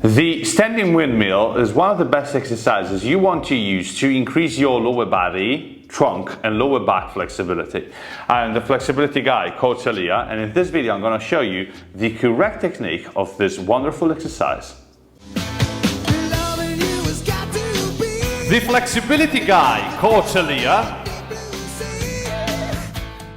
The standing windmill is one of the best exercises you want to use to increase your lower body, trunk and lower back flexibility. I'm the flexibility guy, Coach Elia, and in this video I'm going to show you the correct technique of this wonderful exercise. The flexibility guy, Coach Elia.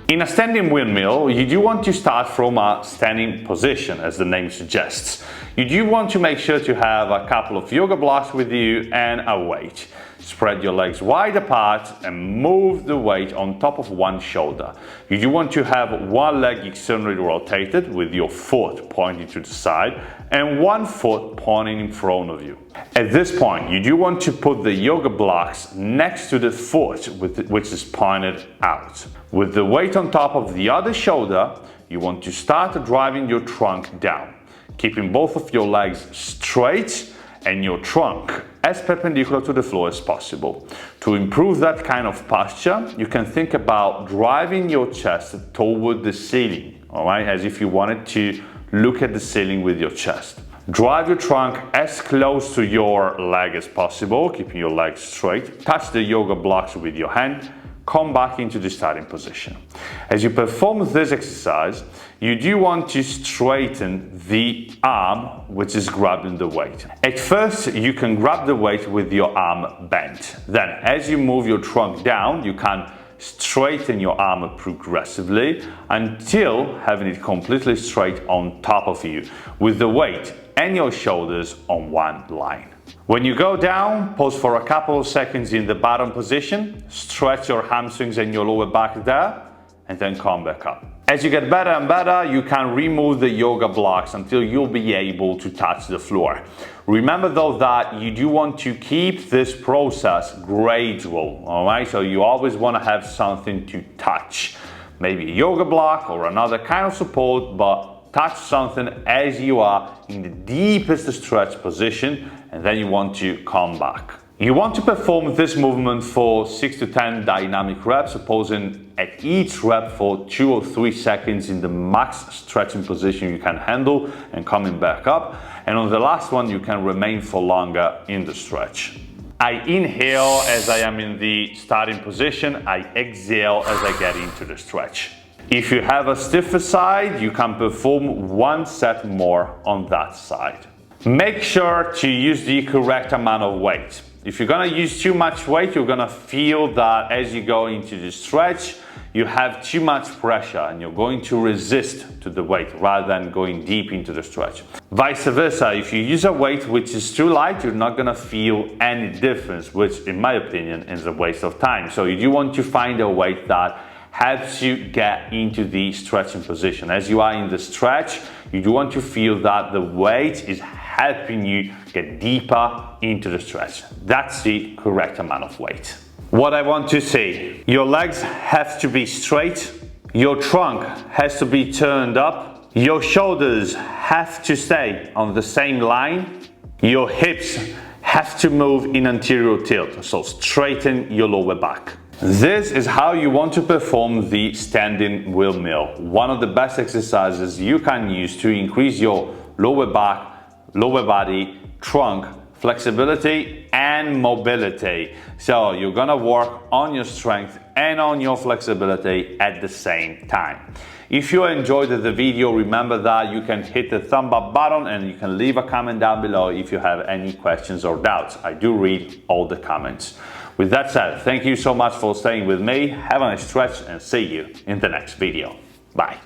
In a standing windmill, you do want to start from a standing position, as the name suggests. You do want to make sure to have a couple of yoga blocks with you and a weight. Spread your legs wide apart and move the weight on top of one shoulder. You do want to have one leg externally rotated with your foot pointing to the side and one foot pointing in front of you. At this point, you do want to put the yoga blocks next to the foot which is pointed out. With the weight on top of the other shoulder, you want to start driving your trunk down, keeping both of your legs straight and your trunk as perpendicular to the floor as possible. To improve that kind of posture, you can think about driving your chest toward the ceiling, all right, as if you wanted to look at the ceiling with your chest. Drive your trunk as close to your leg as possible, keeping your legs straight. Touch the yoga blocks with your hand. Come back into the starting position. As you perform this exercise, you do want to straighten the arm which is grabbing the weight. At first, you can grab the weight with your arm bent. Then, as you move your trunk down, you can straighten your arm progressively until having it completely straight on top of you, with the weight and your shoulders on one line. When you go down, pause for a couple of seconds in the bottom position, stretch your hamstrings and your lower back there, and then come back up. As you get better and better, you can remove the yoga blocks until you'll be able to touch the floor. Remember though that you do want to keep this process gradual, alright? So you always want to have something to touch. Maybe a yoga block or another kind of support, but touch something as you are in the deepest stretch position, and then you want to come back. You want to perform this movement for 6 to 10 dynamic reps, pausing at each rep for 2 or 3 seconds in the max stretching position you can handle and coming back up. And on the last one, you can remain for longer in the stretch. I inhale as I am in the starting position. I exhale as I get into the stretch. If you have a stiffer side, you can perform one set more on that side. Make sure to use the correct amount of weight. If you're gonna use too much weight, you're gonna feel that as you go into the stretch, you have too much pressure and you're going to resist to the weight rather than going deep into the stretch. Vice versa, if you use a weight which is too light, you're not gonna feel any difference, which in my opinion is a waste of time. So you do want to find a weight that helps you get into the stretching position. As you are in the stretch, you do want to feel that the weight is helping you get deeper into the stretch. That's the correct amount of weight. What I want to see, your legs have to be straight, your trunk has to be turned up, your shoulders have to stay on the same line, your hips have to move in anterior tilt, so straighten your lower back. This is how you want to perform the standing windmill, one of the best exercises you can use to increase your lower back, lower body, trunk, flexibility and mobility. So you're gonna work on your strength and on your flexibility at the same time. If you enjoyed the video, remember that you can hit the thumb up button and you can leave a comment down below if you have any questions or doubts. I do read all the comments. With that said, thank you so much for staying with me. Have a nice stretch and see you in the next video. Bye.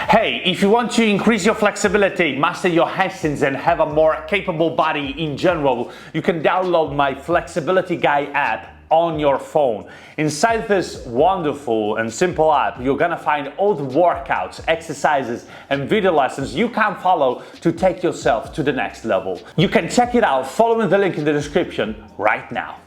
Hey, if you want to increase your flexibility, master your hamstrings and have a more capable body in general, you can download my Flexibility Guy app on your phone. Inside this wonderful and simple app, you're gonna find all the workouts, exercises and video lessons you can follow to take yourself to the next level. You can check it out following the link in the description right now.